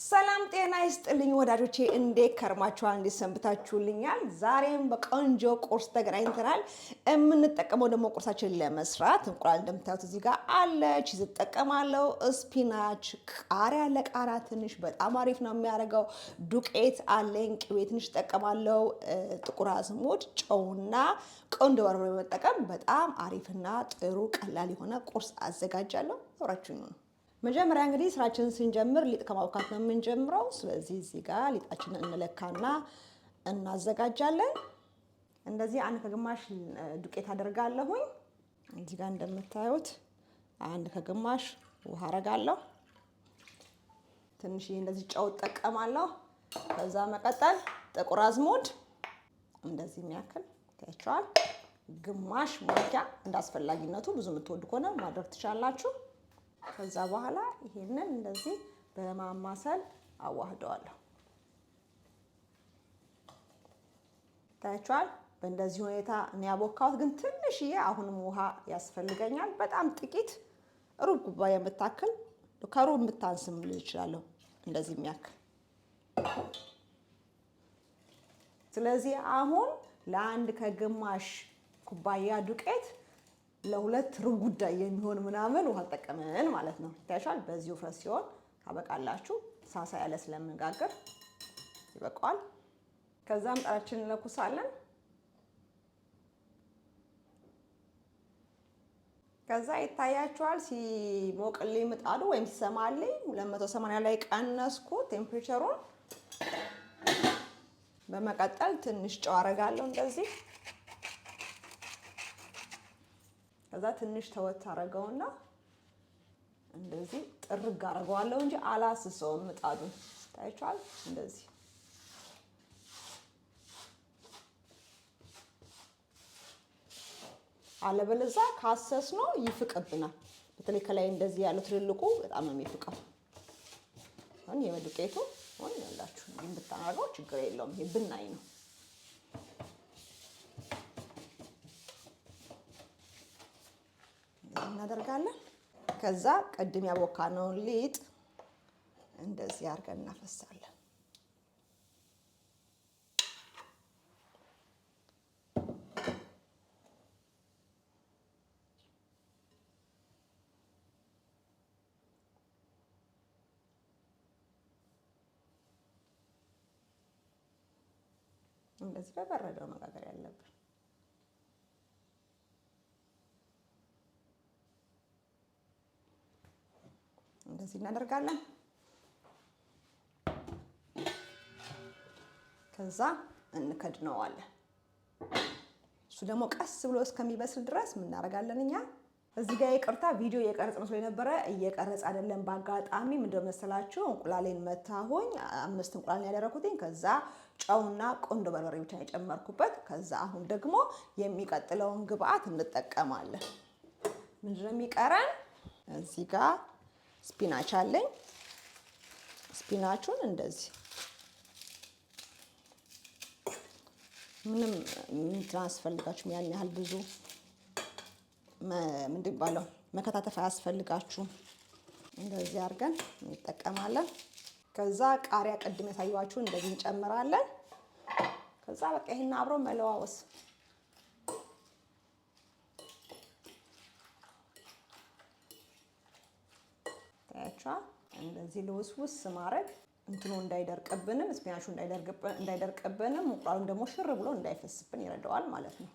ሰላም ጤና ይስጥልኝ ወዳጆቼ እንዴት ከርማችኋል? እንዴት ሰንብታችሁልኛል? ዛሬም በቆንጆ ቁርስ ተገናኝተናል። የምንጠቀመው ደግሞ ቁርሳችንን ለመስራት እንቁላል እንደምታዩት እዚህ ጋር አለ፣ ቺዝ እጠቀማለሁ፣ ስፒናች፣ ቃሪያ ለቃሪያ ትንሽ በጣም አሪፍ ነው የሚያደርገው። ዱቄት አለኝ፣ ቅቤ ትንሽ እጠቀማለሁ፣ ጥቁር አዝሙድ፣ ጨውና ቆንጆ በርበሬ በመጠቀም በጣም አሪፍና ጥሩ ቀላል የሆነ ቁርስ አዘጋጃለሁ። አብራችሁኝ ነው። መጀመሪያ እንግዲህ ስራችንን ስንጀምር ሊጥ ከማቡካት ነው የምንጀምረው። ስለዚህ እዚህ ጋር ሊጣችንን እንለካና እናዘጋጃለን። እንደዚህ አንድ ከግማሽ ዱቄት አደርጋለሁኝ። እዚህ ጋር እንደምታዩት አንድ ከግማሽ ውሃ አረጋለሁ። ትንሽ እንደዚህ ጨው እጠቀማለሁ። ከዛ መቀጠል ጥቁር አዝሙድ እንደዚህ የሚያክል ታያችኋል። ግማሽ ማንኪያ እንዳስፈላጊነቱ፣ ብዙ የምትወዱ ከሆነ ማድረግ ትችላላችሁ። ከዛ በኋላ ይሄንን እንደዚህ በማማሰል አዋህደዋለሁ። ታያችኋል። በእንደዚህ ሁኔታ እኔ ያቦካሁት፣ ግን ትንሽዬ አሁንም ውሃ ያስፈልገኛል። በጣም ጥቂት ሩብ ኩባያ የምታክል፣ ከሩብ የምታንስም ልል እችላለሁ፣ እንደዚህ የሚያክል። ስለዚህ አሁን ለአንድ ከግማሽ ኩባያ ዱቄት ለሁለት ሩብ ጉዳይ የሚሆን ምናምን ውሃ ተጠቀመን ማለት ነው። ታያችኋል። በዚህ ውፍረት ሲሆን ታበቃላችሁ። ሳሳ ያለ ስለምንጋግር ይበቃዋል። ከዛም ጣራችንን እንለኩሳለን። ከዛ ይታያችኋል ሲሞቅልኝ ምጣዱ ወይም ሲሰማልኝ 280 ላይ ቀነስኩት ቴምፕሬቸሩን። በመቀጠል ትንሽ ጨው አረጋለሁ እንደዚህ። ከዛ ትንሽ ተወት አረገውና እንደዚህ ጥርግ አረገዋለሁ እንጂ አላስሰውም ምጣዱን። ታያችኋል። እንደዚህ አለበለዚያ ካሰስነው ይፍቅብናል። በተለይ ከላይ እንደዚህ ያለው ትልልቁ በጣም ነው የሚፍቀው። አሁን የመዱቄቱ አሁን ያላችሁ እንዴ ብታናገው ችግር የለውም። ይሄ ብናይ ነው። እናደርጋለን። ከዛ ቅድም ያቦካነውን ሊጥ እንደዚህ አድርገን እናፈሳለን። እንደዚህ በበረደው መጋገር ያለብን። እንደዚህ እናደርጋለን። ከዛ እንከድነዋለን። እሱ ደግሞ ቀስ ብሎ እስከሚበስል ድረስ ምን እናደርጋለን እኛ እዚህ ጋር ይቅርታ ቪዲዮ እየቀረጽ መስሎ የነበረ እየቀረጽ አይደለም። በአጋጣሚ ምንድነው መሰላችሁ እንቁላሌን መታሁኝ። 5 እንቁላል ያደረኩትኝ። ከዛ ጨውና ቆንጆ በርበሬ ብቻ የጨመርኩበት። ከዛ አሁን ደግሞ የሚቀጥለውን ግብአት እንጠቀማለን። ምንድነው የሚቀረን? እዚህ ጋር ስፒናች አለኝ። ስፒናቹን እንደዚህ ምንም አያስፈልጋችሁም። ያን ያህል ብዙ ምንድን ባለው መከታተፍ አያስፈልጋችሁም። እንደዚህ አድርገን እንጠቀማለን። ከዛ ቃሪያ ቅድም ያሳየኋችሁ እንደዚህ እንጨምራለን። ከዛ በቃ ይሄን አብሮ መለዋወስ። ታያችኋል። እንደዚህ ልውስውስ ማድረግ እንትኑ እንዳይደርቅብንም፣ ስፒናቹ እንዳይደርቅብንም፣ እንቁላሉን ደግሞ ሽር ብሎ እንዳይፈስብን ይረዳዋል ማለት ነው።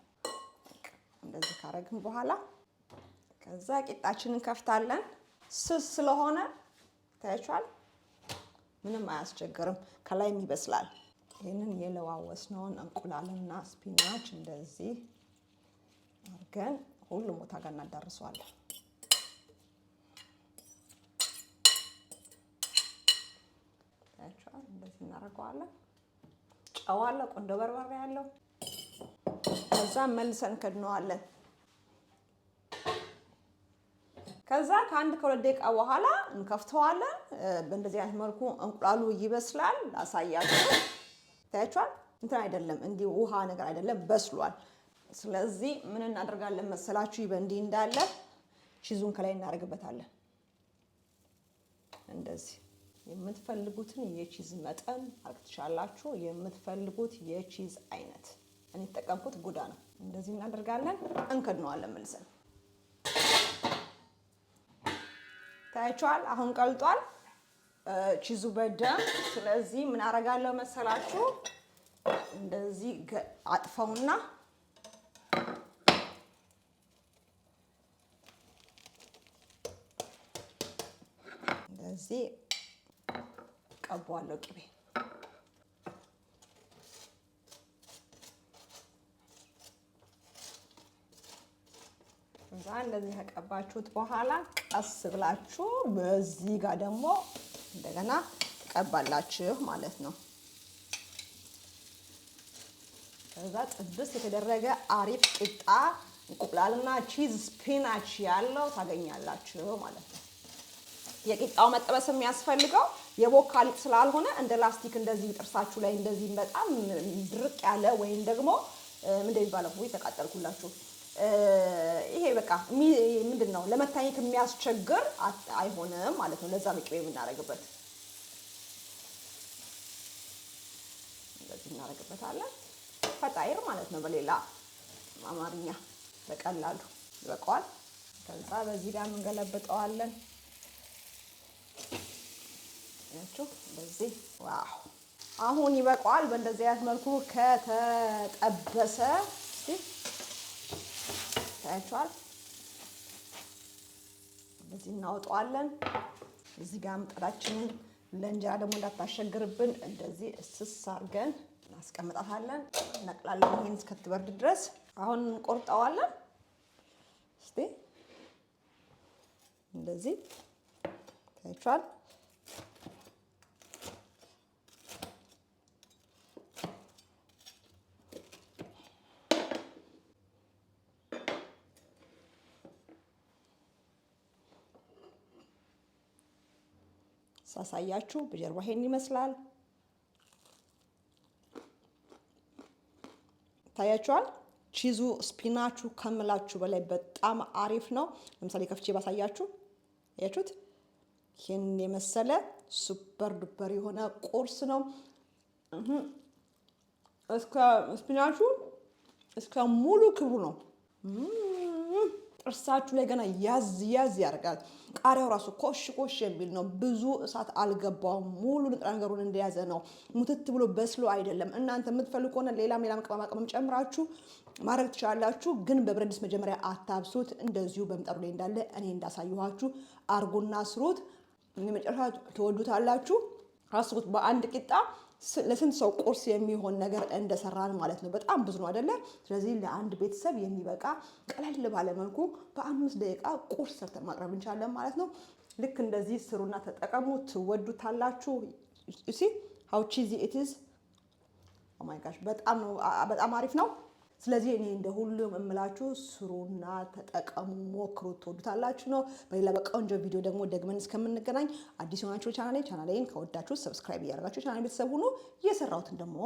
እንደዚህ ካረግን በኋላ ከዛ ቂጣችንን ከፍታለን። ስስ ስለሆነ ታያችኋል፣ ምንም አያስቸግርም። ከላይም ይበስላል። ይሄንን የለዋወስነውን እንቁላልና ስፒናች እንደዚህ አድርገን ሁሉም ቦታ ጋር እናዳርሰዋለን። ታያችኋል። እንደዚህ እናደርገዋለን። ጨው አለው፣ ቆንጆ በርበሬ ያለው። ከዛ መልሰን ከድነዋለን። ከዛ ከአንድ ከሁለት ደቂቃ በኋላ እንከፍተዋለን። በእንደዚህ አይነት መልኩ እንቁላሉ ይበስላል። ላሳያችሁ። ታያችኋል። እንትን አይደለም፣ እንዲህ ውሃ ነገር አይደለም፣ በስሏል። ስለዚህ ምን እናደርጋለን መሰላችሁ? በእንዲህ እንዳለ ቺዙን ከላይ እናደርግበታለን። እንደዚህ የምትፈልጉትን የቺዝ መጠን አርግትሻላችሁ። የምትፈልጉት የቺዝ አይነት እኔ ተጠቀምኩት ጉዳ ነው። እንደዚህ እናደርጋለን። እንከድነዋለን መልሰን። ታያችኋል። አሁን ቀልጧል ቺዙ በደንብ። ስለዚህ ምን አረጋለሁ መሰላችሁ? እንደዚህ አጥፈውና እንደዚህ ቀባዋለሁ ቅቤ። እንደዚህ ከቀባችሁት በኋላ ቀስ ብላችሁ በዚህ ጋር ደግሞ እንደገና ትቀባላችሁ ማለት ነው። ከዛ ጥብስ የተደረገ አሪፍ ቂጣ እንቁላልና ቺዝ ስፒናች ያለው ታገኛላችሁ ማለት ነው። የቂጣው መጠበስ የሚያስፈልገው የቦካ ሊጥ ስላልሆነ እንደ ላስቲክ እንደዚህ ጥርሳችሁ ላይ እንደዚህ በጣም ድርቅ ያለ ወይም ደግሞ ምንድነው የሚባለው ወይ ተቃጠልኩላችሁ። ይሄ በቃ ምንድነው ለመታኘት የሚያስቸግር አይሆንም ማለት ነው። ለዛ ነው ቅቤ የምናደርግበት። እንደዚህ እናደርግበታለን። ፈጣይር ማለት ነው በሌላ አማርኛ በቀላሉ ይበቃዋል። ከዛ በዚህ ጋር እንገለብጠዋለን። ያችሁ እንደዚህ ዋው! አሁን ይበቃዋል። በእንደዚህ አይነት መልኩ ከተጠበሰ ታያችኋል። እንደዚህ እናወጣዋለን። እዚህ ጋር ምጣዳችንን ለእንጀራ ደግሞ እንዳታሸግርብን እንደዚህ እስስ አድርገን እናስቀምጣታለን። እናቅላለን ይሄን እስከትበርድ ድረስ። አሁን እንቆርጠዋለን። እስቲ እንደዚህ ታያችኋል። ሳሳያችሁ በጀርባ ይሄን ይመስላል። ታያችኋል። ቺዙ ስፒናቹ ከምላችሁ በላይ በጣም አሪፍ ነው። ለምሳሌ ከፍቼ ባሳያችሁ ያያችሁት ይሄን የመሰለ ሱፐር ዱፐር የሆነ ቁርስ ነው። እስከ ስፒናቹ እስከ ሙሉ ክብሩ ነው። ጥርሳችሁ ላይ ገና ያዝ ያዝ ያደርጋል። ቃሪያው ራሱ ኮሽ ኮሽ የሚል ነው። ብዙ እሳት አልገባውም። ሙሉ ንጥረ ነገሩን እንደያዘ ነው። ሙትት ብሎ በስሎ አይደለም። እናንተ የምትፈልጉ ከሆነ ሌላም ቅመማ ቅመም ጨምራችሁ ማድረግ ትችላላችሁ። ግን በብረት ድስት መጀመሪያ አታብሱት። እንደዚሁ በምጣዱ ላይ እንዳለ እኔ እንዳሳየኋችሁ አርጉና ስሩት። መጨረሻ ትወዱታላችሁ። አስቡት በአንድ ቂጣ ለስንት ሰው ቁርስ የሚሆን ነገር እንደሰራን ማለት ነው። በጣም ብዙ ነው አይደለ? ስለዚህ ለአንድ ቤተሰብ የሚበቃ ቀለል ባለ መልኩ በ5 ደቂቃ ቁርስ ሰርተን ማቅረብ እንችላለን ማለት ነው። ልክ እንደዚህ ስሩና ተጠቀሙ፣ ትወዱታላችሁ። you see how cheesy it is? oh my gosh በጣም አሪፍ ነው። ስለዚህ እኔ እንደ ሁሉም እምላችሁ ስሩና ተጠቀሙ፣ ሞክሩ፣ ትወዱታላችሁ ነው። በሌላ በቆንጆ ቪዲዮ ደግሞ ደግመን እስከምንገናኝ አዲስ የሆናችሁ ቻናሌን ከወዳችሁ ሰብስክራይብ እያደረጋችሁ ቻናሌ ቤተሰብ ሁኑ። የሰራሁትን ደግሞ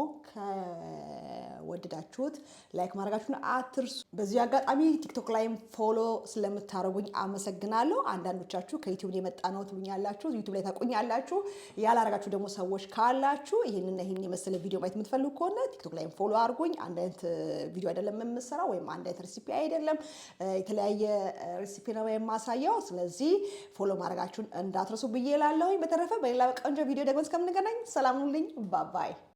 ከወደዳችሁት ላይክ ማድረጋችሁን አትርሱ። በዚህ አጋጣሚ ቲክቶክ ላይም ፎሎ ስለምታደርጉኝ አመሰግናለሁ። አንዳንዶቻችሁ ከዩቲዩብ ላይ የመጣ ነው ትሉኛላችሁ፣ ዩቲዩብ ላይ ታቆኛላችሁ። ያላረጋችሁ ደግሞ ሰዎች ካላችሁ ይሄንን የመሰለ ቪዲዮ ማየት የምትፈልጉ ከሆነ ቲክቶክ ላይም ፎሎ አድርጉኝ። አንድ አይነት ቪዲዮ አይደለም የምሰራው ወይም አንድ አይነት ሬሲፒ አይደለም፣ የተለያየ ሬሲፒ ነው የማሳየው። ስለዚህ ፎሎ ማድረጋችሁን እንዳትረሱ ብዬ እላለሁኝ። በተረፈ በሌላ ቆንጆ ቪዲዮ ደግሞ እስከምንገናኝ ሰላም ሁኑልኝ። ባባይ